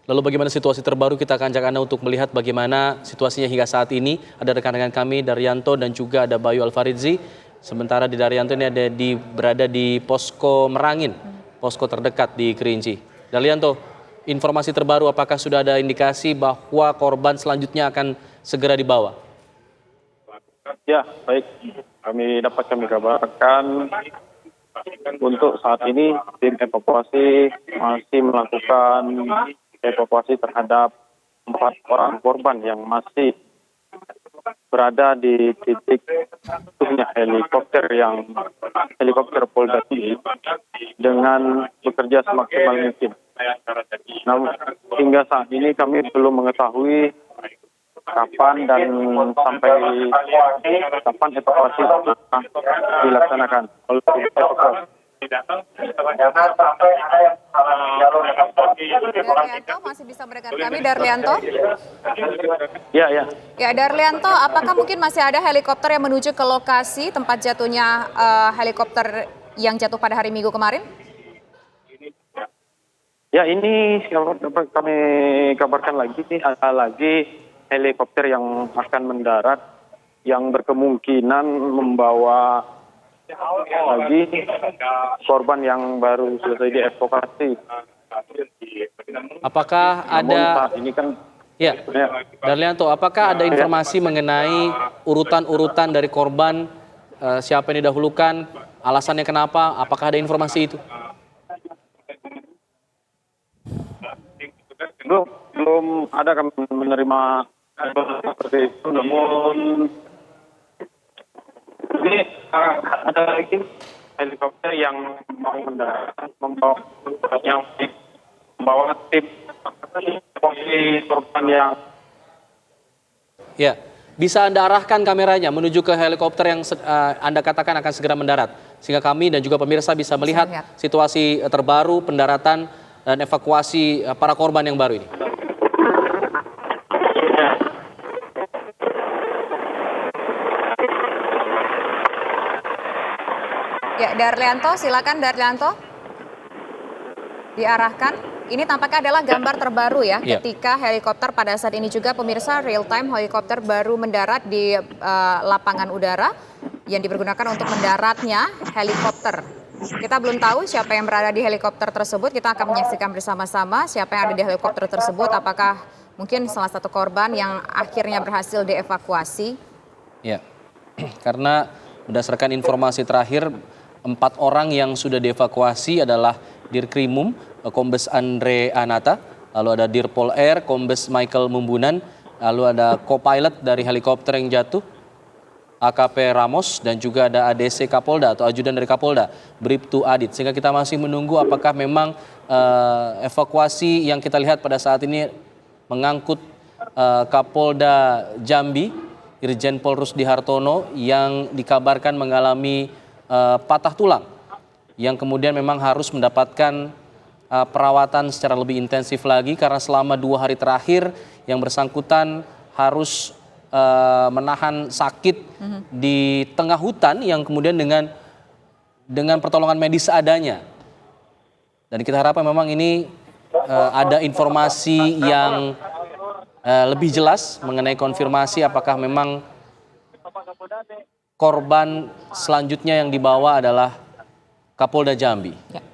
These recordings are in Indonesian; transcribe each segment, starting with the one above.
Lalu bagaimana situasi terbaru, kita akan ajak Anda untuk melihat bagaimana situasinya hingga saat ini. Ada rekan-rekan kami, Daryanto dan juga ada Bayu Alfaridzi. Sementara di Daryanto ini berada di posko Merangin, posko terdekat di Kerinci. Daryanto, informasi terbaru, apakah sudah ada indikasi bahwa korban selanjutnya akan segera dibawa? Ya, baik. Kami kabarkan untuk saat ini tim evakuasi masih melakukan evakuasi terhadap 4 orang korban yang masih berada di titik jatuhnya helikopter Polda Sulawesi dengan bekerja semaksimal mungkin. Namun hingga saat ini kami belum mengetahui kapan dan sampai kapan evakuasi dilaksanakan. Darlianto masih bisa mendengar kami, Darlianto? Ya. Ya, Darlianto, apakah mungkin masih ada helikopter yang menuju ke lokasi tempat jatuhnya helikopter yang jatuh pada hari Minggu kemarin? Ya, ini dapat kami kabarkan lagi nih, ada lagi helikopter yang akan mendarat yang berkemungkinan membawa lagi korban yang baru selesai dievakuasi. Apakah ada ini kan Darlianto, apakah ada informasi mengenai urutan-urutan dari korban, siapa yang didahulukan, alasannya kenapa? Apakah ada informasi itu? Belum ada kami menerima seperti itu, namun ini ada lagi helikopter yang mau mendarat membawa tim posisi korban yang Bisa Anda arahkan kameranya menuju ke helikopter yang Anda katakan akan segera mendarat, sehingga kami dan juga pemirsa bisa melihat situasi terbaru pendaratan dan evakuasi para korban yang baru ini. Ya, Darlianto, silakan Darlianto. Diarahkan. Ini tampaknya adalah gambar terbaru ya, ketika helikopter pada saat ini juga pemirsa real time helikopter baru mendarat di lapangan udara yang dipergunakan untuk mendaratnya helikopter. Kita belum tahu siapa yang berada di helikopter tersebut, kita akan menyaksikan bersama-sama siapa yang ada di helikopter tersebut, apakah mungkin salah satu korban yang akhirnya berhasil dievakuasi. Ya, karena berdasarkan informasi terakhir, 4 orang yang sudah dievakuasi adalah Dirkrimum, Kombes Andre Anata, lalu ada Dirpol Air, Kombes Michael Mumbunan, lalu ada co-pilot dari helikopter yang jatuh, AKP Ramos, dan juga ada ADC Kapolda atau ajudan dari Kapolda, Bribtu Adit. Sehingga kita masih menunggu apakah memang evakuasi yang kita lihat pada saat ini mengangkut Kapolda Jambi, Irjen Pol Rusdi Hartono, yang dikabarkan mengalami patah tulang, yang kemudian memang harus mendapatkan perawatan secara lebih intensif lagi karena selama 2 hari terakhir yang bersangkutan harus menahan sakit di tengah hutan yang kemudian dengan pertolongan medis seadanya. Dan kita harapkan memang ini ada informasi yang lebih jelas mengenai konfirmasi apakah memang korban selanjutnya yang dibawa adalah Kapolda Jambi. Ya.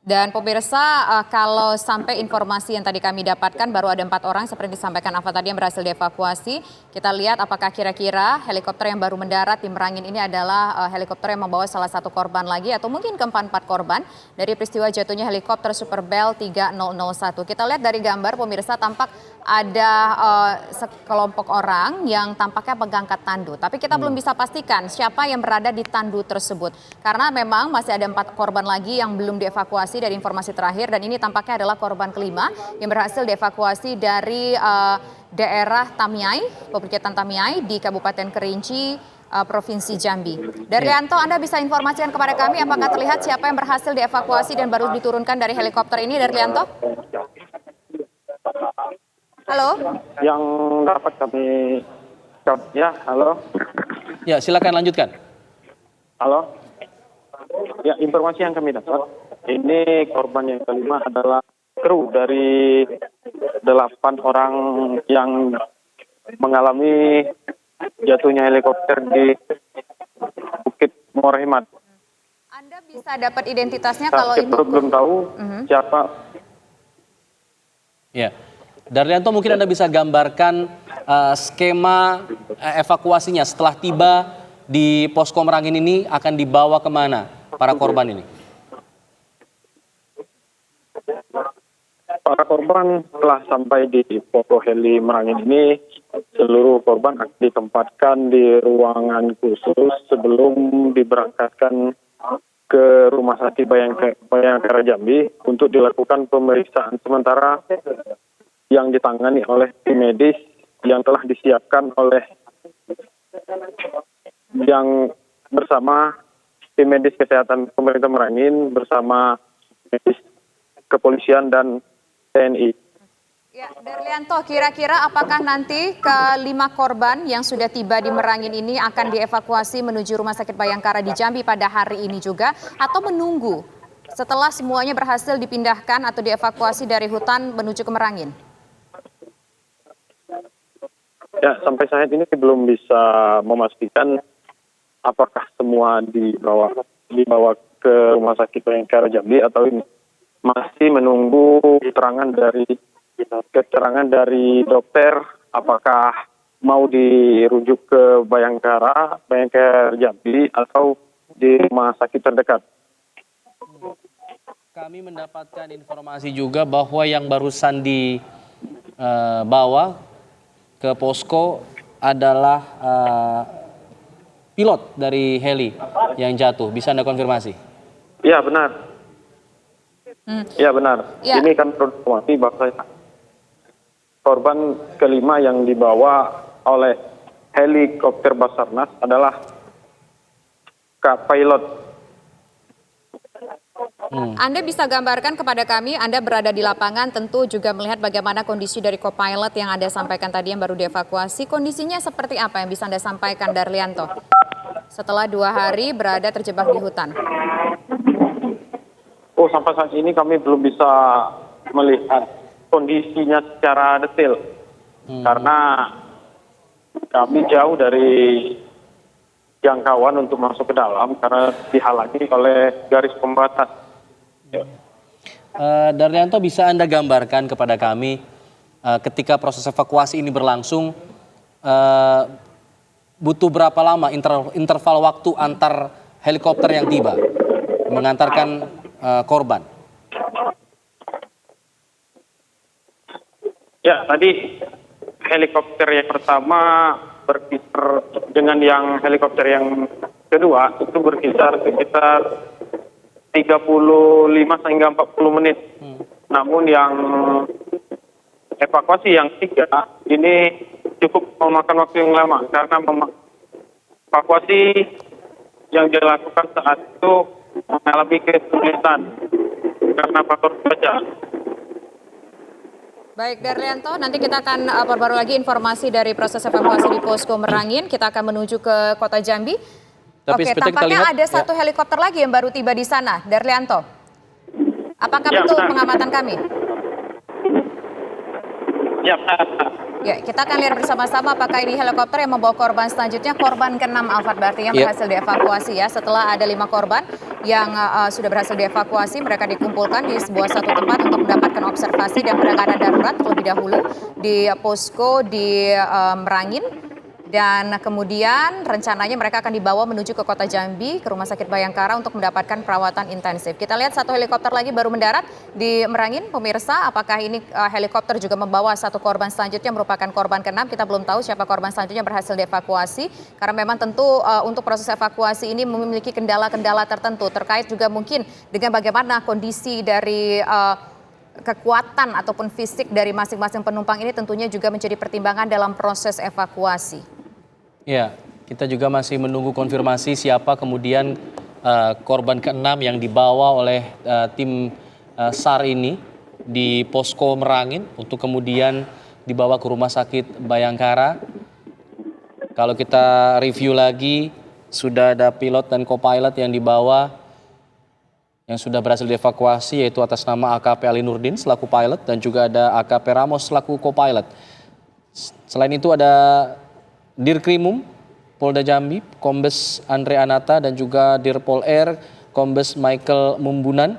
Dan pemirsa, kalau sampai informasi yang tadi kami dapatkan baru ada 4 orang seperti disampaikan Alfa tadi yang berhasil dievakuasi. Kita lihat apakah kira-kira helikopter yang baru mendarat di Merangin ini adalah helikopter yang membawa salah satu korban lagi atau mungkin keempat korban dari peristiwa jatuhnya helikopter Super Bell 3001. Kita lihat dari gambar pemirsa, tampak ada sekelompok orang yang tampaknya mengangkat tandu. Tapi kita belum bisa pastikan siapa yang berada di tandu tersebut. Karena memang masih ada 4 korban lagi yang belum dievakuasi dari informasi terakhir, dan ini tampaknya adalah korban kelima yang berhasil dievakuasi dari daerah Tamiai, Pebukitan Tamiai di Kabupaten Kerinci, Provinsi Jambi. Darlianto, Anda bisa informasikan kepada kami apakah terlihat siapa yang berhasil dievakuasi dan baru diturunkan dari helikopter ini, Darlianto? Halo? Yang dapat kami, ya, halo? Ya, silakan lanjutkan. Halo? Ya, informasi yang kami dapat, ini korban yang kelima adalah kru dari 8 orang yang mengalami jatuhnya helikopter di Bukit Morehmat. Anda bisa dapat identitasnya Saat kalau ini? itu belum tahu siapa. Ya, Darlianto, mungkin Anda bisa gambarkan skema evakuasinya setelah tiba di posko Merangin ini akan dibawa kemana para korban ini? Para korban setelah sampai di posko heli Merangin ini, seluruh korban akan ditempatkan di ruangan khusus sebelum diberangkatkan ke Rumah Sakit Bayangkara Jambi untuk dilakukan pemeriksaan sementara yang ditangani oleh tim medis yang telah disiapkan oleh yang bersama tim medis kesehatan pemerintah Merangin bersama medis kepolisian dan TNI. Ya, Darlianto, kira-kira apakah nanti ke-5 korban yang sudah tiba di Merangin ini akan dievakuasi menuju Rumah Sakit Bayangkara di Jambi pada hari ini juga, atau menunggu setelah semuanya berhasil dipindahkan atau dievakuasi dari hutan menuju ke Merangin? Ya, sampai saat ini belum bisa memastikan apakah semua dibawa ke Rumah Sakit Bayangkara Jambi atau ini masih menunggu keterangan dari dokter apakah mau dirujuk ke Bayangkara Jambi atau di rumah sakit terdekat. Kami mendapatkan informasi juga bahwa yang barusan dibawa ke posko adalah pilot dari heli yang jatuh. Bisa Anda konfirmasi? Ya, benar. Ya, benar. Ya. Ini kan informasi bahwa korban kelima yang dibawa oleh helikopter Basarnas adalah pilot. Anda bisa gambarkan kepada kami, Anda berada di lapangan, tentu juga melihat bagaimana kondisi dari co-pilot yang Anda sampaikan tadi yang baru dievakuasi. Kondisinya seperti apa yang bisa Anda sampaikan, Darlianto? Setelah 2 hari berada terjebak di hutan. Oh, sampai saat ini kami belum bisa melihat kondisinya secara detail. Karena kami jauh dari jangkauan untuk masuk ke dalam karena dihalangi oleh garis pembatas. Darlianto, bisa Anda gambarkan kepada kami ketika proses evakuasi ini berlangsung, butuh berapa lama interval waktu antar helikopter yang tiba mengantarkan korban? Ya, tadi helikopter yang pertama berkisar dengan yang helikopter yang kedua itu berkisar sekitar 35 hingga 40 menit. Namun yang evakuasi yang 3 ini cukup memakan waktu yang lama karena evakuasi yang dilakukan saat itu mengalami kesulitan karena faktor cuaca. Baik, Darlianto, nanti kita akan perbarui lagi informasi dari proses evakuasi di posko Merangin. Kita akan menuju ke kota Jambi. Tapi Oke, seperti kita tampaknya lihat, ada satu helikopter lagi yang baru tiba di sana, Darlianto. Apakah betul benar. pengamatan kami? Ya, benar. Ya, kita akan lihat bersama-sama apakah ini helikopter yang membawa korban selanjutnya, korban ke-6 Alfat, berarti yang berhasil dievakuasi ya. Setelah ada 5 korban yang sudah berhasil dievakuasi, mereka dikumpulkan di sebuah satu tempat untuk mendapatkan observasi dan penanganan darurat terlebih dahulu di posko di Merangin. Dan kemudian rencananya mereka akan dibawa menuju ke kota Jambi, ke Rumah Sakit Bayangkara untuk mendapatkan perawatan intensif. Kita lihat satu helikopter lagi baru mendarat di Merangin, pemirsa. Apakah ini helikopter juga membawa satu korban selanjutnya merupakan korban ke-6? Kita belum tahu siapa korban selanjutnya berhasil dievakuasi. Karena memang tentu untuk proses evakuasi ini memiliki kendala-kendala tertentu. Terkait juga mungkin dengan bagaimana kondisi dari kekuatan ataupun fisik dari masing-masing penumpang ini tentunya juga menjadi pertimbangan dalam proses evakuasi. Ya, kita juga masih menunggu konfirmasi siapa kemudian korban ke-6 yang dibawa oleh tim SAR ini di posko Merangin untuk kemudian dibawa ke Rumah Sakit Bayangkara. Kalau kita review lagi, sudah ada pilot dan co-pilot yang dibawa yang sudah berhasil dievakuasi, yaitu atas nama AKP Ali Nurdin selaku pilot dan juga ada AKP Ramos selaku co-pilot. Selain itu ada Dirkrimum Polda Jambi, Kombes Andre Anata dan juga Dirpol Air, Kombes Michael Mumbunan.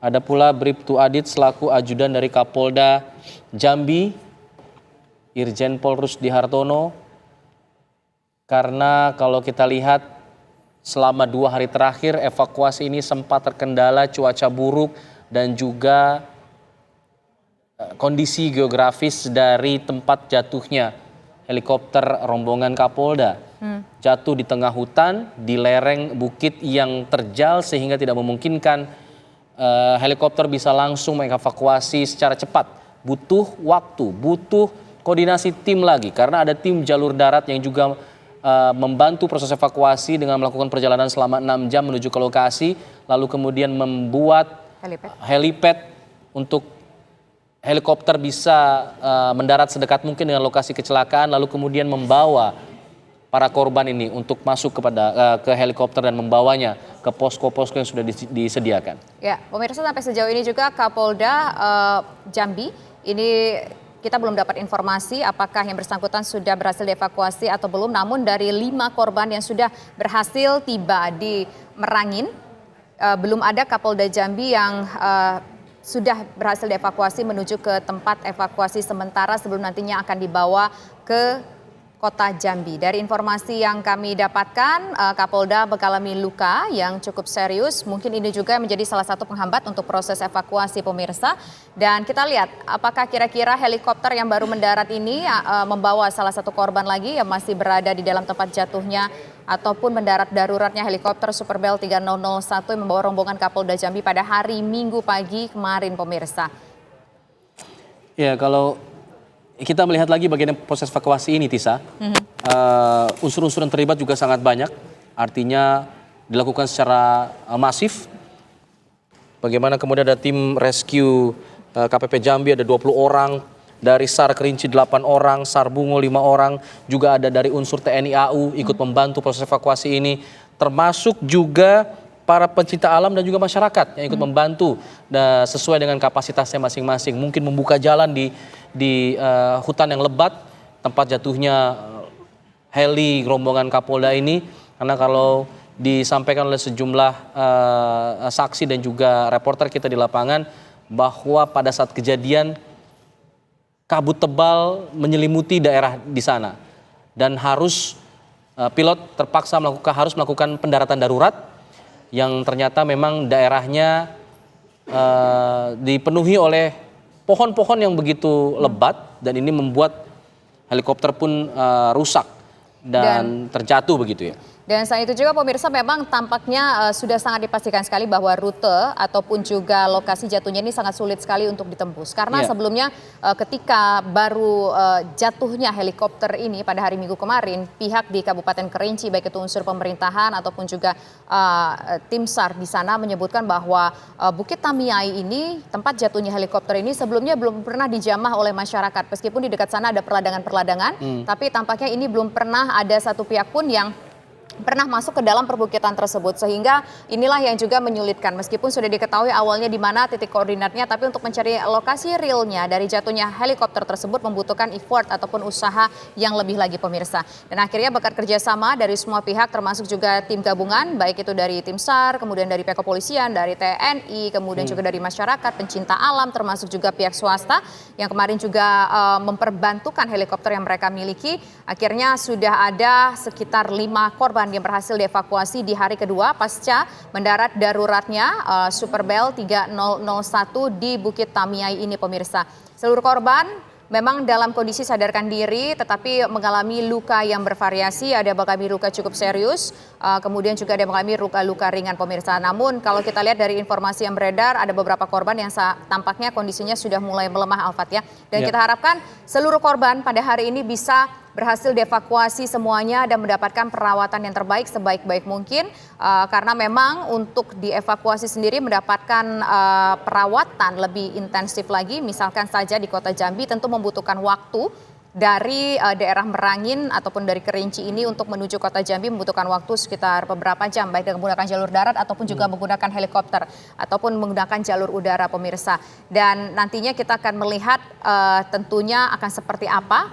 Ada pula Bribtu Adit selaku ajudan dari Kapolda Jambi, Irjen Pol Rusdi Hartono. Karena kalau kita lihat selama 2 hari terakhir evakuasi ini sempat terkendala cuaca buruk dan juga kondisi geografis dari tempat jatuhnya helikopter rombongan Kapolda. Jatuh di tengah hutan, di lereng bukit yang terjal sehingga tidak memungkinkan helikopter bisa langsung mengevakuasi secara cepat. Butuh waktu, butuh koordinasi tim lagi karena ada tim jalur darat yang juga membantu proses evakuasi dengan melakukan perjalanan selama 6 jam menuju ke lokasi, lalu kemudian membuat helipad untuk helikopter bisa mendarat sedekat mungkin dengan lokasi kecelakaan, lalu kemudian membawa para korban ini untuk masuk ke helikopter dan membawanya ke posko-posko yang sudah disediakan. Ya, pemirsa, sampai sejauh ini juga Kapolda Jambi ini kita belum dapat informasi apakah yang bersangkutan sudah berhasil dievakuasi atau belum. Namun dari 5 korban yang sudah berhasil tiba di Merangin, belum ada Kapolda Jambi yang sudah berhasil dievakuasi menuju ke tempat evakuasi sementara sebelum nantinya akan dibawa ke Kota Jambi. Dari informasi yang kami dapatkan, Kapolda mengalami luka yang cukup serius. Mungkin ini juga menjadi salah satu penghambat untuk proses evakuasi, pemirsa. Dan kita lihat apakah kira-kira helikopter yang baru mendarat ini membawa salah satu korban lagi yang masih berada di dalam tempat jatuhnya ataupun mendarat daruratnya helikopter Super Bell 3001 yang membawa rombongan Kapolda Jambi pada hari Minggu pagi kemarin, pemirsa. Ya, kalau kita melihat lagi bagaimana proses evakuasi ini, Tisa. Unsur-unsur yang terlibat juga sangat banyak. Artinya dilakukan secara masif. Bagaimana kemudian ada tim rescue KPP Jambi ada 20 orang. Dari SAR Kerinci 8 orang, SAR Bungo 5 orang. Juga ada dari unsur TNI AU ikut membantu proses evakuasi ini. Termasuk juga para pencinta alam dan juga masyarakat yang ikut membantu sesuai dengan kapasitasnya masing-masing. Mungkin membuka jalan di hutan yang lebat tempat jatuhnya heli rombongan Kapolda ini, karena kalau disampaikan oleh sejumlah saksi dan juga reporter kita di lapangan bahwa pada saat kejadian kabut tebal menyelimuti daerah di sana dan pilot terpaksa harus melakukan pendaratan darurat yang ternyata memang daerahnya dipenuhi oleh pohon-pohon yang begitu lebat dan ini membuat helikopter pun rusak dan terjatuh begitu ya. Dan selain itu juga pemirsa memang tampaknya sudah sangat dipastikan sekali bahwa rute ataupun juga lokasi jatuhnya ini sangat sulit sekali untuk ditembus. Karena sebelumnya ketika baru jatuhnya helikopter ini pada hari Minggu kemarin, pihak di Kabupaten Kerinci baik itu unsur pemerintahan ataupun juga tim SAR di sana menyebutkan bahwa Bukit Tamiai ini tempat jatuhnya helikopter ini sebelumnya belum pernah dijamah oleh masyarakat. Meskipun di dekat sana ada perladangan-perladangan, tapi tampaknya ini belum pernah ada satu pihak pun yang pernah masuk ke dalam perbukitan tersebut, sehingga inilah yang juga menyulitkan meskipun sudah diketahui awalnya di mana titik koordinatnya, tapi untuk mencari lokasi realnya dari jatuhnya helikopter tersebut membutuhkan effort ataupun usaha yang lebih lagi, pemirsa. Dan akhirnya berkat kerjasama dari semua pihak termasuk juga tim gabungan baik itu dari tim SAR, kemudian dari pihak kepolisian, dari TNI, kemudian juga dari masyarakat, pencinta alam, termasuk juga pihak swasta yang kemarin juga memperbantukan helikopter yang mereka miliki. Akhirnya sudah ada sekitar 5 korban yang berhasil dievakuasi di hari kedua pasca mendarat daruratnya Super Bell 3001 di Bukit Tamiai ini, pemirsa. Seluruh korban memang dalam kondisi sadarkan diri tetapi mengalami luka yang bervariasi, ada mengalami luka cukup serius, kemudian juga ada mengalami luka-luka ringan, pemirsa. Namun kalau kita lihat dari informasi yang beredar ada beberapa korban yang tampaknya kondisinya sudah mulai melemah, Alfat ya. Dan kita harapkan seluruh korban pada hari ini bisa berhasil dievakuasi semuanya dan mendapatkan perawatan yang terbaik sebaik-baik mungkin karena memang untuk dievakuasi sendiri mendapatkan perawatan lebih intensif lagi, misalkan saja di Kota Jambi tentu membutuhkan waktu dari daerah Merangin ataupun dari Kerinci ini untuk menuju kota Jambi membutuhkan waktu sekitar beberapa jam, baik dengan menggunakan jalur darat ataupun juga menggunakan helikopter ataupun menggunakan jalur udara, pemirsa. Dan nantinya kita akan melihat tentunya akan seperti apa,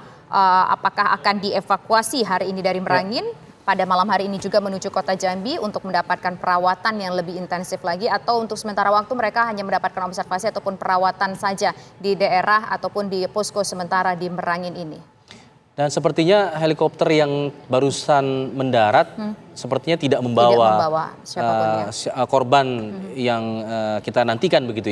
apakah akan dievakuasi hari ini dari Merangin, pada malam hari ini juga menuju kota Jambi untuk mendapatkan perawatan yang lebih intensif lagi, atau untuk sementara waktu mereka hanya mendapatkan observasi ataupun perawatan saja di daerah ataupun di posko sementara di Merangin ini. Dan sepertinya helikopter yang barusan mendarat sepertinya tidak membawa, siapapun ya. korban yang kita nantikan begitu ya.